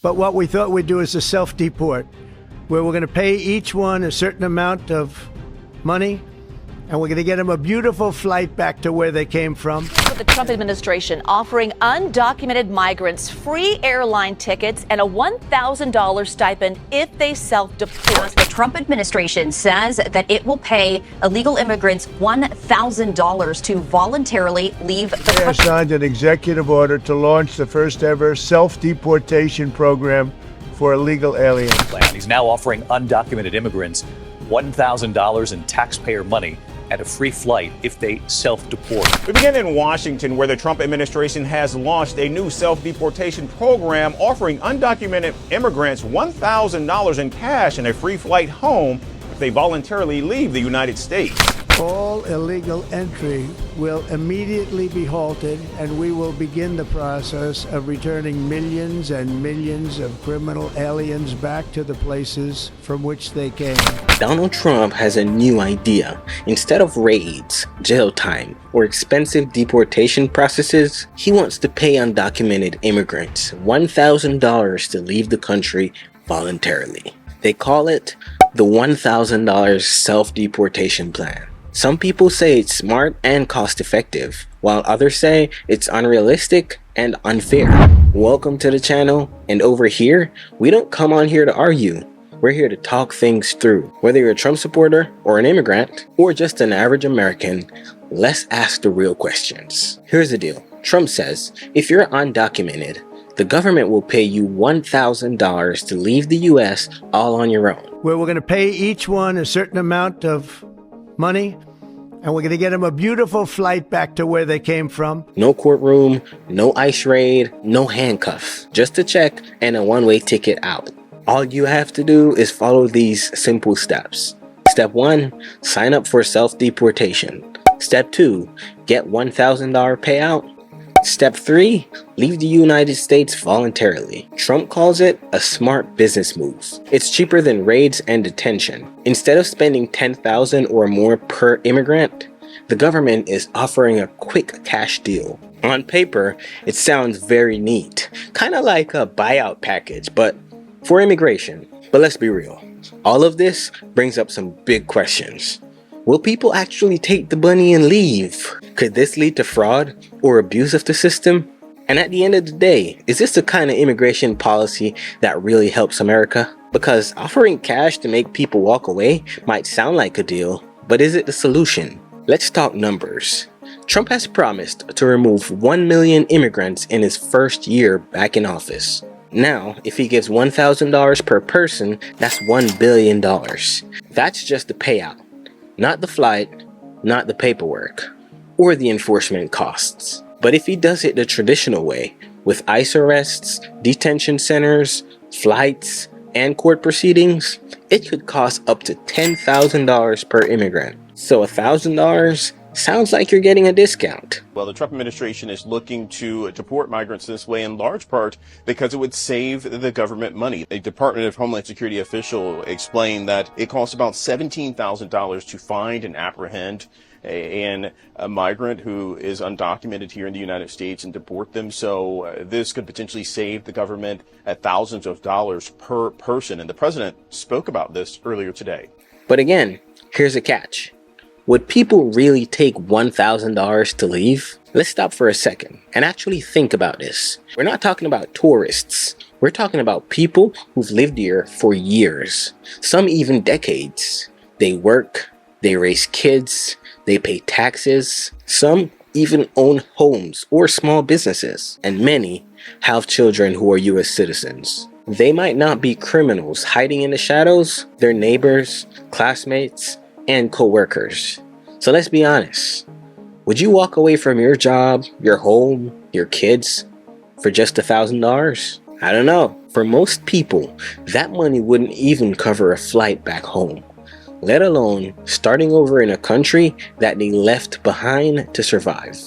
But what we thought we'd do is a self-deport, where we're going to pay each one a certain amount of money, and we're going to get them a beautiful flight back to where they came from. The Trump administration offering undocumented migrants free airline tickets and a $1,000 stipend if they self-deport. The Trump administration says that it will pay illegal immigrants $1,000 to voluntarily leave the country. They signed an executive order to launch the first ever self-deportation program for illegal aliens. He's now offering undocumented immigrants $1,000 in taxpayer money and a free flight if they self-deport. We begin in Washington, where the Trump administration has launched a new self-deportation program offering undocumented immigrants $1,000 in cash and a free flight home if they voluntarily leave the United States. All illegal entry will immediately be halted, and we will begin the process of returning millions and millions of criminal aliens back to the places from which they came. Donald Trump has a new idea. Instead of raids, jail time, or expensive deportation processes, he wants to pay undocumented immigrants $1,000 to leave the country voluntarily. They call it the $1,000 self-deportation plan. Some people say it's smart and cost-effective, while others say it's unrealistic and unfair. Welcome to the channel, and over here, we don't come on here to argue. We're here to talk things through. Whether you're a Trump supporter or an immigrant or just an average American, let's ask the real questions. Here's the deal. Trump says if you're undocumented, the government will pay you $1,000 to leave the US all on your own. Where we're going to pay each one a certain amount of money, and we're going to get them a beautiful flight back to where they came from. No courtroom, no ICE raid, no handcuffs, just a check and a one-way ticket out. All you have to do is follow these simple steps. Step 1, sign up for self-deportation. Step 2, get $1,000 payout. Step 3, leave the United States voluntarily. Trump calls it a smart business move. It's cheaper than raids and detention. Instead of spending $10,000 or more per immigrant, the government is offering a quick cash deal. On paper, it sounds very neat, kind of like a buyout package, but for immigration. But let's be real, all of this brings up some big questions. Will people actually take the money and leave? Could this lead to fraud or abuse of the system? And at the end of the day, is this the kind of immigration policy that really helps America? Because offering cash to make people walk away might sound like a deal, but is it the solution? Let's talk numbers. Trump has promised to remove 1 million immigrants in his first year back in office. Now, if he gives $1,000 per person, that's $1 billion. That's just the payout. Not the flight, not the paperwork, or the enforcement costs. But if he does it the traditional way, with ICE arrests, detention centers, flights, and court proceedings, it could cost up to $10,000 per immigrant. So $1,000 sounds like you're getting a discount. Well, the Trump administration is looking to deport migrants this way in large part because it would save the government money. A Department of Homeland Security official explained that it costs about $17,000 to find and apprehend a migrant who is undocumented here in the United States and deport them. So this could potentially save the government at thousands of dollars per person. And the president spoke about this earlier today. But again, here's a catch. Would people really take $1,000 to leave? Let's stop for a second and actually think about this. We're not talking about tourists. We're talking about people who've lived here for years, some even decades. They work, they raise kids, they pay taxes. Some even own homes or small businesses, and many have children who are US citizens. They might not be criminals hiding in the shadows. They're neighbors, classmates, and co-workers. So let's be honest. Would you walk away from your job, your home, your kids for just $1,000? I don't know. For most people, that money wouldn't even cover a flight back home, let alone starting over in a country that they left behind to survive.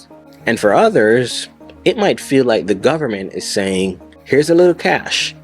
And for others, it might feel like the government is saying, here's a little cash.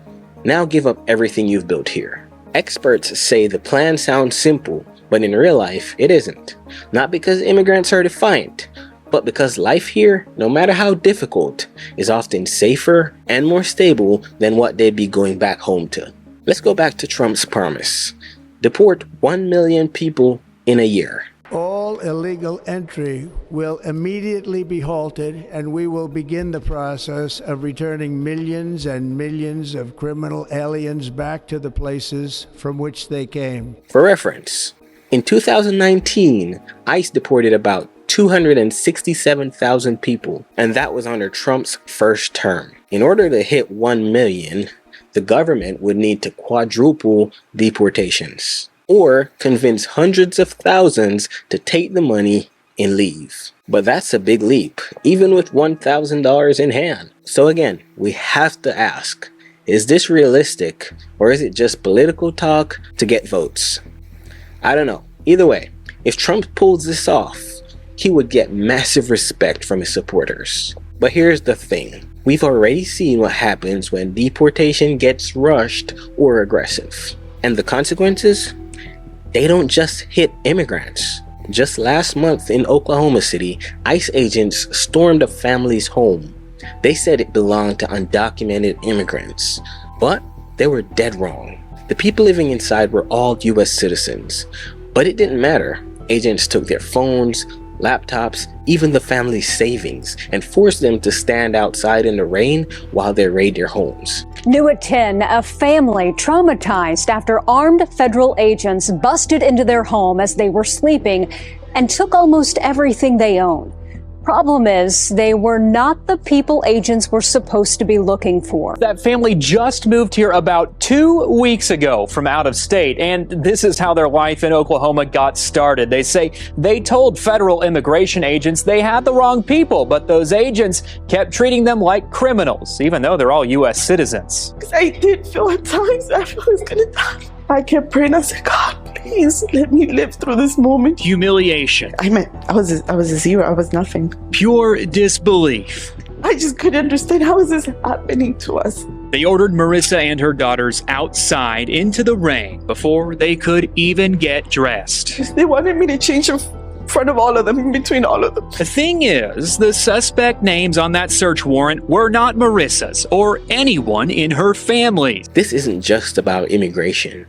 Now give up everything you've built here. Experts say the plan sounds simple, but in real life, it isn't. Not because immigrants are defiant, But because life here, no matter how difficult, is often safer and more stable than what they'd be going back home to. Let's go back to Trump's promise. Deport 1 million people in a year. All illegal entry will immediately be halted, and we will begin the process of returning millions and millions of criminal aliens back to the places from which they came. For reference, in 2019, ICE deported about 267,000 people, and that was under Trump's first term. In order to hit 1 million, the government would need to quadruple deportations, or convince hundreds of thousands to take the money and leave. But that's a big leap, even with $1,000 in hand. So again, we have to ask, is this realistic, or is it just political talk to get votes? I don't know. Either way, if Trump pulls this off, he would get massive respect from his supporters. But here's the thing. We've already seen what happens when deportation gets rushed or aggressive. And the consequences? They don't just hit immigrants. Just last month in Oklahoma City, ICE agents stormed a family's home. They said it belonged to undocumented immigrants, but they were dead wrong. The people living inside were all US citizens, but it didn't matter. Agents took their phones, laptops, even the family's savings, and forced them to stand outside in the rain while they raid their homes. New at 10, a family traumatized after armed federal agents busted into their home as they were sleeping and took almost everything they owned. Problem is, they were not the people agents were supposed to be looking for. That family just moved here about 2 weeks ago from out of state, and this is how their life in Oklahoma got started. They say they told federal immigration agents they had the wrong people, but those agents kept treating them like criminals, even though they're all U.S. citizens. I did feel at times that I was gonna die. I kept praying. I said, God, please let me live through this moment. Humiliation. I was a zero. I was nothing. Pure disbelief. I just couldn't understand, how is this happening to us? They ordered Marissa and her daughters outside into the rain before they could even get dressed. They wanted me to change in front of all of them, in between all of them. The thing is, the suspect names on that search warrant were not Marissa's or anyone in her family. This isn't just about immigration.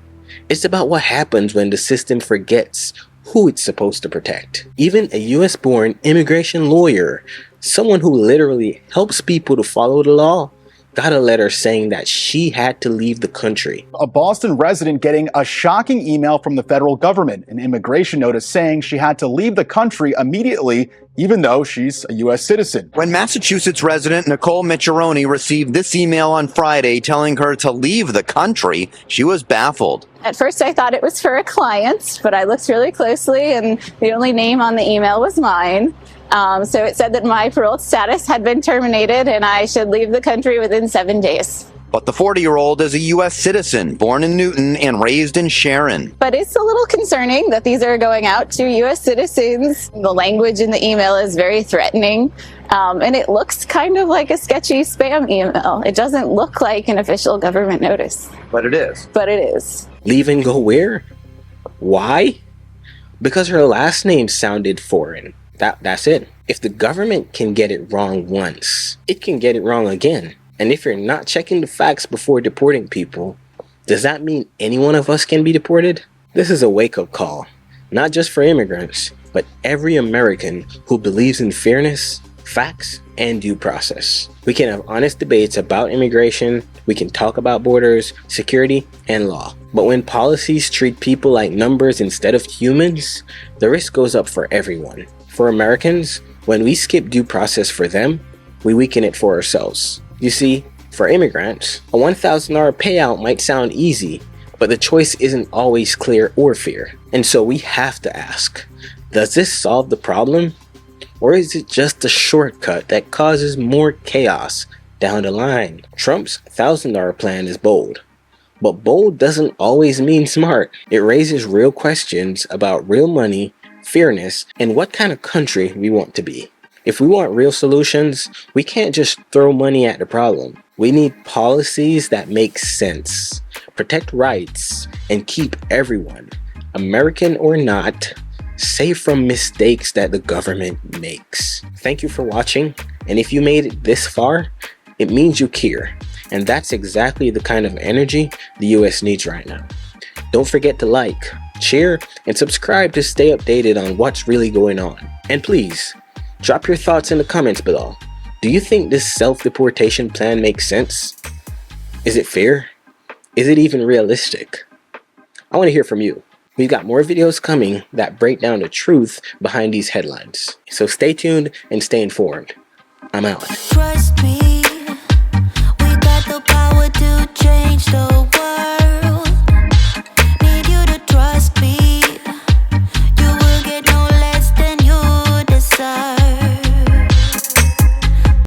It's about what happens when the system forgets who it's supposed to protect. Even a US-born immigration lawyer, someone who literally helps people to follow the law, got a letter saying that she had to leave the country. A Boston resident getting a shocking email from the federal government, an immigration notice saying she had to leave the country immediately, even though she's a U.S. citizen. When Massachusetts resident Nicole Micciaroni received this email on Friday telling her to leave the country, she was baffled. At first I thought it was for a client, but I looked really closely and the only name on the email was mine. So it said that my parole status had been terminated and I should leave the country within 7 days. But the 40-year-old is a U.S. citizen, born in Newton and raised in Sharon. But it's a little concerning that these are going out to U.S. citizens. The language in the email is very threatening, and it looks kind of like a sketchy spam email. It doesn't look like an official government notice. But it is. But it is. Leave and go where? Why? Because her last name sounded foreign. That's it. If the government can get it wrong once, it can get it wrong again. And if you're not checking the facts before deporting people, does that mean any one of us can be deported? This is a wake-up call, not just for immigrants, but every American who believes in fairness, facts, and due process. We can have honest debates about immigration, we can talk about borders, security, and law. But when policies treat people like numbers instead of humans, the risk goes up for everyone. For Americans, when we skip due process for them, we weaken it for ourselves. You see, for immigrants, a $1,000 payout might sound easy, but the choice isn't always clear or fair. And so we have to ask, does this solve the problem? Or is it just a shortcut that causes more chaos down the line? Trump's $1,000 plan is bold, but bold doesn't always mean smart. It raises real questions about real money, fairness, and what kind of country we want to be. If we want real solutions, we can't just throw money at the problem. We need policies that make sense, protect rights, and keep everyone, American or not, safe from mistakes that the government makes. Thank you for watching, and if you made it this far, it means you care, and that's exactly the kind of energy the US needs right now. Don't forget to like, share, and subscribe to stay updated on what's really going on. And please, drop your thoughts in the comments below. Do you think this self-deportation plan makes sense? Is it fair? Is it even realistic? I want to hear from you. We've got more videos coming that break down the truth behind these headlines. So stay tuned and stay informed. I'm out. Trust me, we got the power to change the